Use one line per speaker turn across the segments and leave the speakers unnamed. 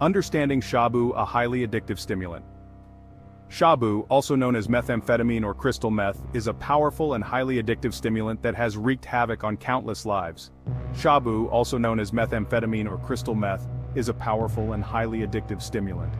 Understanding shabu, a highly addictive stimulant. Shabu, also known as methamphetamine or crystal meth, is a powerful and highly addictive stimulant that has wreaked havoc on countless lives. Shabu, also known as methamphetamine or crystal meth, is a powerful and highly addictive stimulant.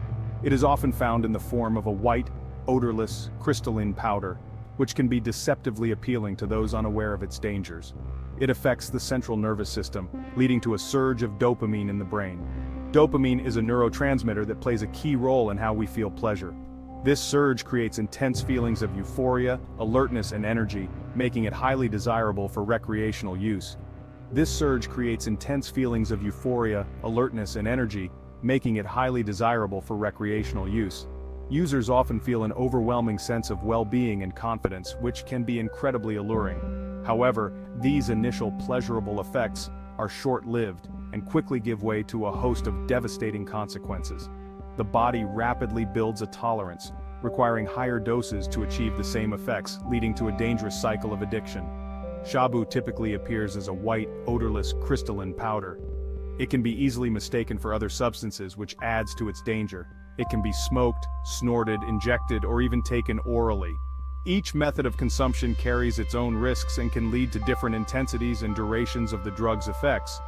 It is often found in the form of a white, odorless, crystalline powder, which can be deceptively appealing to those unaware of its dangers. It affects the central nervous system, leading to a surge of dopamine in the brain. Dopamine is a neurotransmitter that plays a key role in how we feel pleasure. This surge creates intense feelings of euphoria, alertness and energy, making it highly desirable for recreational use. This surge creates intense feelings of euphoria, alertness and energy, making it highly desirable for recreational use. Users often feel an overwhelming sense of well-being and confidence, which can be incredibly alluring. However, these initial pleasurable effects are short-lived and quickly give way to a host of devastating consequences. The body rapidly builds a tolerance, requiring higher doses to achieve the same effects, leading to a dangerous cycle of addiction. Shabu typically appears as a white, odorless, crystalline powder. It can be easily mistaken for other substances, which adds to its danger. It can be smoked, snorted, injected, or even taken orally. Each method of consumption carries its own risks and can lead to different intensities and durations of the drug's effects.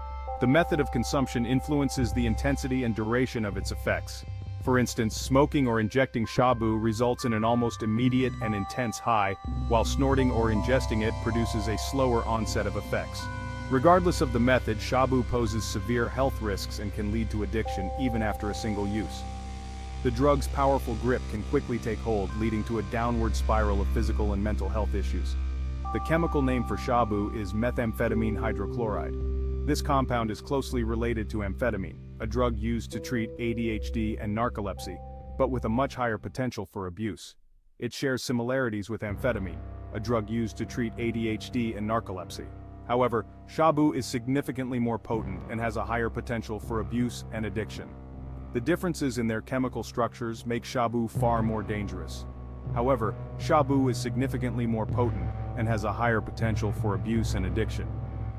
The method of consumption influences the intensity and duration of its effects. For instance, smoking or injecting shabu results in an almost immediate and intense high, while snorting or ingesting it produces a slower onset of effects. Regardless of the method, shabu poses severe health risks and can lead to addiction even after a single use. The drug's powerful grip can quickly take hold, leading to a downward spiral of physical and mental health issues. The chemical name for shabu is methamphetamine hydrochloride. This compound is closely related to amphetamine, a drug used to treat ADHD and narcolepsy, but with a much higher potential for abuse. It shares similarities with amphetamine, a drug used to treat ADHD and narcolepsy. However, shabu is significantly more potent and has a higher potential for abuse and addiction. The differences in their chemical structures make shabu far more dangerous. However, shabu is significantly more potent and has a higher potential for abuse and addiction.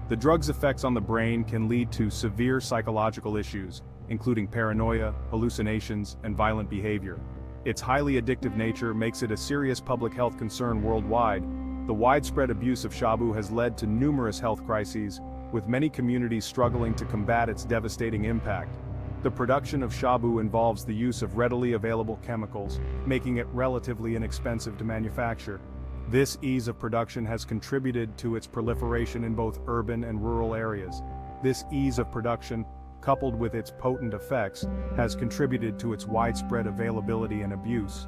The drug's effects on the brain can lead to severe psychological issues, including paranoia, hallucinations, and violent behavior. Its highly addictive nature makes it a serious public health concern worldwide. The widespread abuse of shabu has led to numerous health crises, with many communities struggling to combat its devastating impact. The production of shabu involves the use of readily available chemicals, making it relatively inexpensive to manufacture. This ease of production has contributed to its proliferation in both urban and rural areas. This ease of production, coupled with its potent effects, has contributed to its widespread availability and abuse.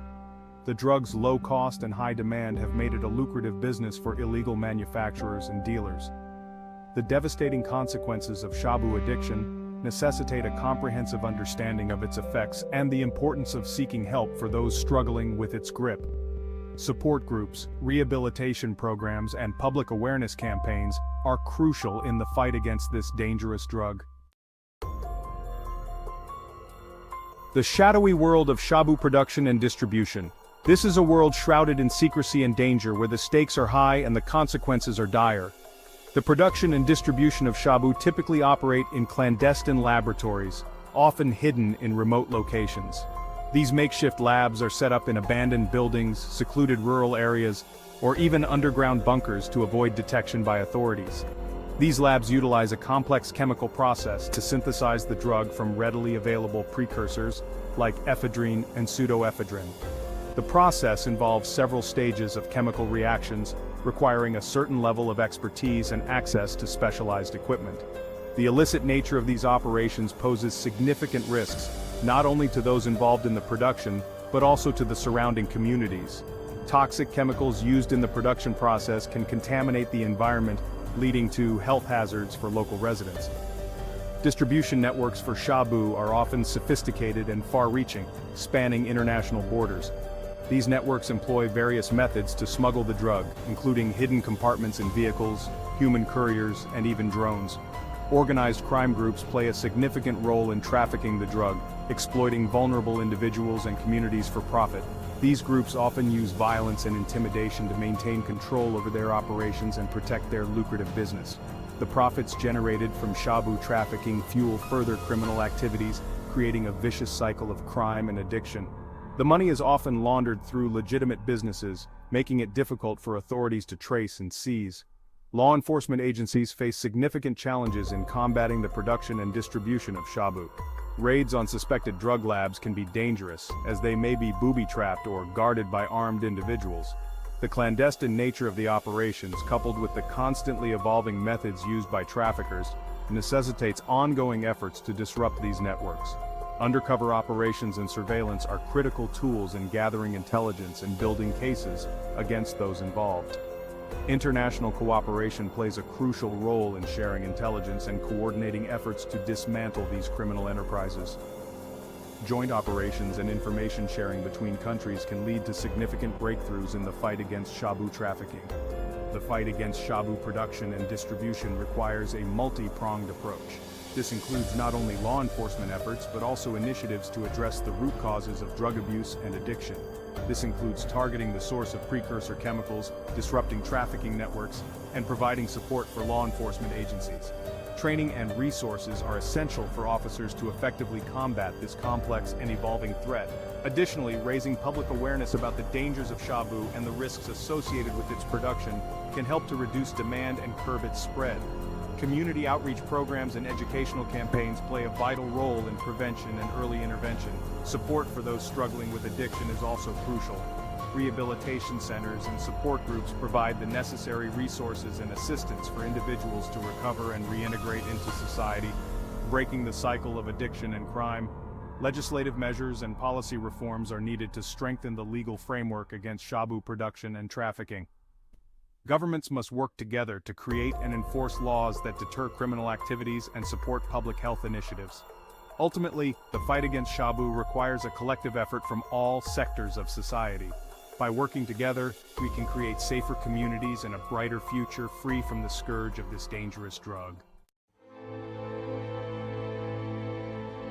The drug's low cost and high demand have made it a lucrative business for illegal manufacturers and dealers. The devastating consequences of shabu addiction necessitate a comprehensive understanding of its effects and the importance of seeking help for those struggling with its grip. Support groups, rehabilitation programs, and public awareness campaigns are crucial in the fight against this dangerous drug. The shadowy world of shabu production and distribution. This is a world shrouded in secrecy and danger, where the stakes are high and the consequences are dire. The production and distribution of shabu typically operate in clandestine laboratories, often hidden in remote locations. These makeshift labs are set up in abandoned buildings, secluded rural areas, or even underground bunkers to avoid detection by authorities. These labs utilize a complex chemical process to synthesize the drug from readily available precursors, like ephedrine and pseudoephedrine. The process involves several stages of chemical reactions, requiring a certain level of expertise and access to specialized equipment. The illicit nature of these operations poses significant risks, not only to those involved in the production, but also to the surrounding communities. Toxic chemicals used in the production process can contaminate the environment, leading to health hazards for local residents. Distribution networks for shabu are often sophisticated and far-reaching, spanning international borders. These networks employ various methods to smuggle the drug, including hidden compartments in vehicles, human couriers, and even drones. Organized crime groups play a significant role in trafficking the drug, exploiting vulnerable individuals and communities for profit. These groups often use violence and intimidation to maintain control over their operations and protect their lucrative business. The profits generated from shabu trafficking fuel further criminal activities, creating a vicious cycle of crime and addiction. The money is often laundered through legitimate businesses, making it difficult for authorities to trace and seize. Law enforcement agencies face significant challenges in combating the production and distribution of shabu. Raids on suspected drug labs can be dangerous, as they may be booby-trapped or guarded by armed individuals. The clandestine nature of the operations, coupled with the constantly evolving methods used by traffickers, necessitates ongoing efforts to disrupt these networks. Undercover operations and surveillance are critical tools in gathering intelligence and building cases against those involved. International cooperation plays a crucial role in sharing intelligence and coordinating efforts to dismantle these criminal enterprises. Joint operations and information sharing between countries can lead to significant breakthroughs in the fight against shabu trafficking. The fight against shabu production and distribution requires a multi-pronged approach. This includes not only law enforcement efforts but also initiatives to address the root causes of drug abuse and addiction. This includes targeting the source of precursor chemicals, disrupting trafficking networks, and providing support for law enforcement agencies. Training and resources are essential for officers to effectively combat this complex and evolving threat. Additionally, raising public awareness about the dangers of shabu and the risks associated with its production can help to reduce demand and curb its spread. Community outreach programs and educational campaigns play a vital role in prevention and early intervention. Support for those struggling with addiction is also crucial. Rehabilitation centers and support groups provide the necessary resources and assistance for individuals to recover and reintegrate into society, breaking the cycle of addiction and crime. Legislative measures and policy reforms are needed to strengthen the legal framework against shabu production and trafficking. Governments must work together to create and enforce laws that deter criminal activities and support public health initiatives. Ultimately, the fight against shabu requires a collective effort from all sectors of society. By working together, we can create safer communities and a brighter future free from the scourge of this dangerous drug.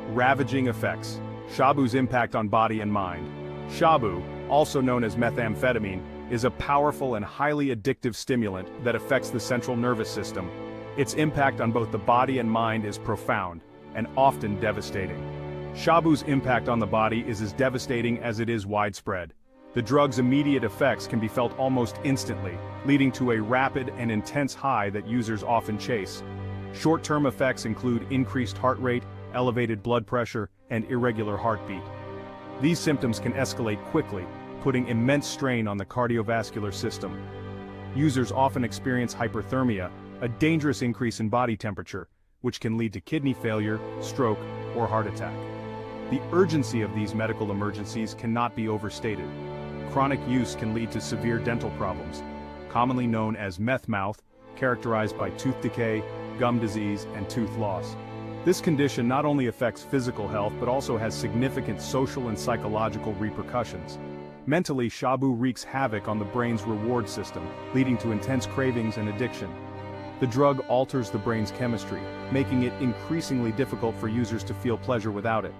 Ravaging effects. Shabu's impact on body and mind. Shabu, also known as methamphetamine, is a powerful and highly addictive stimulant that affects the central nervous system. Its impact on both the body and mind is profound, and often devastating. Shabu's impact on the body is as devastating as it is widespread. The drug's immediate effects can be felt almost instantly, leading to a rapid and intense high that users often chase. Short-term effects include increased heart rate, elevated blood pressure, and irregular heartbeat. These symptoms can escalate quickly, putting immense strain on the cardiovascular system. Users often experience hyperthermia, a dangerous increase in body temperature, which can lead to kidney failure, stroke, or heart attack. The urgency of these medical emergencies cannot be overstated. Chronic use can lead to severe dental problems, commonly known as meth mouth, characterized by tooth decay, gum disease, and tooth loss. This condition not only affects physical health but also has significant social and psychological repercussions. Mentally, shabu wreaks havoc on the brain's reward system, leading to intense cravings and addiction. The drug alters the brain's chemistry, making it increasingly difficult for users to feel pleasure without it.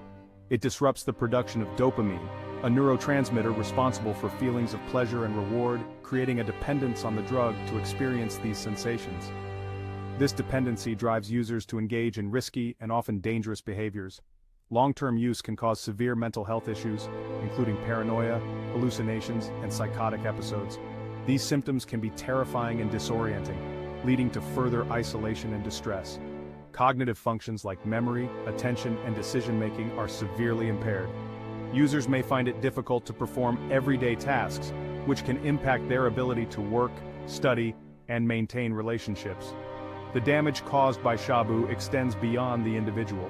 It disrupts the production of dopamine, a neurotransmitter responsible for feelings of pleasure and reward, creating a dependence on the drug to experience these sensations. This dependency drives users to engage in risky and often dangerous behaviors. Long-term use can cause severe mental health issues, including paranoia, hallucinations, and psychotic episodes. These symptoms can be terrifying and disorienting, leading to further isolation and distress. Cognitive functions like memory, attention, and decision-making are severely impaired. Users may find it difficult to perform everyday tasks, which can impact their ability to work, study, and maintain relationships. The damage caused by shabu extends beyond the individual.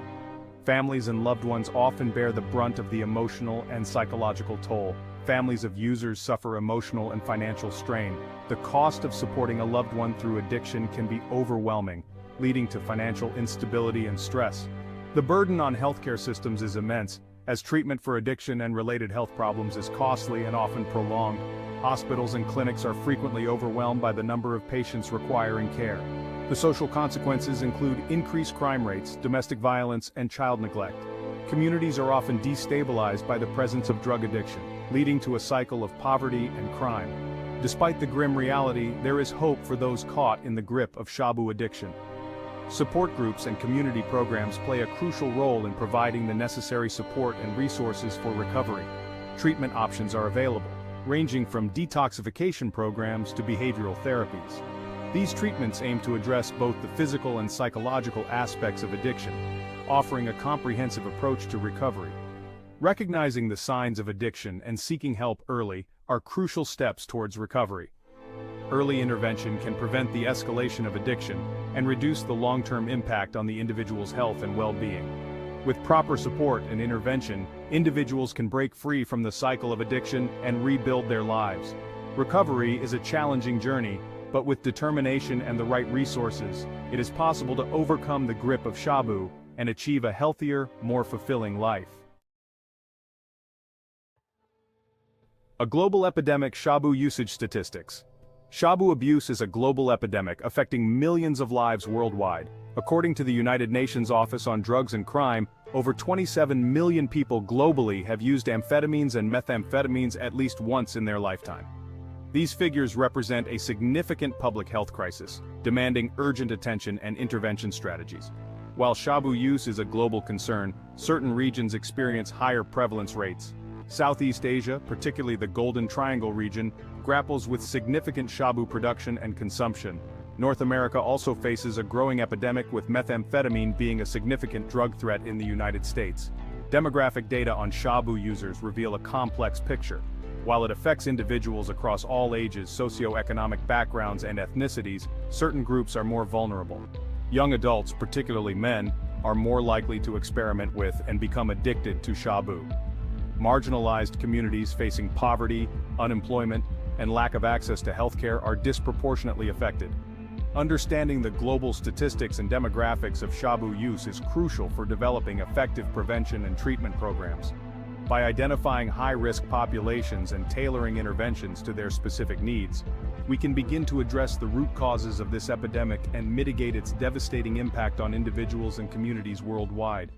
Families and loved ones often bear the brunt of the emotional and psychological toll. Families of users suffer emotional and financial strain. The cost of supporting a loved one through addiction can be overwhelming, leading to financial instability and stress. The burden on healthcare systems is immense, as treatment for addiction and related health problems is costly and often prolonged. Hospitals and clinics are frequently overwhelmed by the number of patients requiring care. The social consequences include increased crime rates, domestic violence, and child neglect. Communities are often destabilized by the presence of drug addiction, leading to a cycle of poverty and crime. Despite the grim reality, there is hope for those caught in the grip of shabu addiction. Support groups and community programs play a crucial role in providing the necessary support and resources for recovery. Treatment options are available, ranging from detoxification programs to behavioral therapies. These treatments aim to address both the physical and psychological aspects of addiction, offering a comprehensive approach to recovery. Recognizing the signs of addiction and seeking help early are crucial steps towards recovery. Early intervention can prevent the escalation of addiction and reduce the long-term impact on the individual's health and well-being. With proper support and intervention, individuals can break free from the cycle of addiction and rebuild their lives. Recovery is a challenging journey, but with determination and the right resources, it is possible to overcome the grip of shabu and achieve a healthier, more fulfilling life. A global epidemic: shabu usage statistics. Shabu abuse is a global epidemic affecting millions of lives worldwide. According to the United Nations Office on Drugs and Crime, over 27 million people globally have used amphetamines and methamphetamines at least once in their lifetime. These figures represent a significant public health crisis, demanding urgent attention and intervention strategies. While shabu use is a global concern, certain regions experience higher prevalence rates. Southeast Asia, particularly the Golden Triangle region, grapples with significant shabu production and consumption. North America also faces a growing epidemic, with methamphetamine being a significant drug threat in the United States. Demographic data on shabu users reveal a complex picture. While it affects individuals across all ages, socioeconomic backgrounds, and ethnicities, certain groups are more vulnerable. Young adults, particularly men, are more likely to experiment with and become addicted to shabu. Marginalized communities facing poverty, unemployment, and lack of access to healthcare are disproportionately affected. Understanding the global statistics and demographics of shabu use is crucial for developing effective prevention and treatment programs. By identifying high-risk populations and tailoring interventions to their specific needs, we can begin to address the root causes of this epidemic and mitigate its devastating impact on individuals and communities worldwide.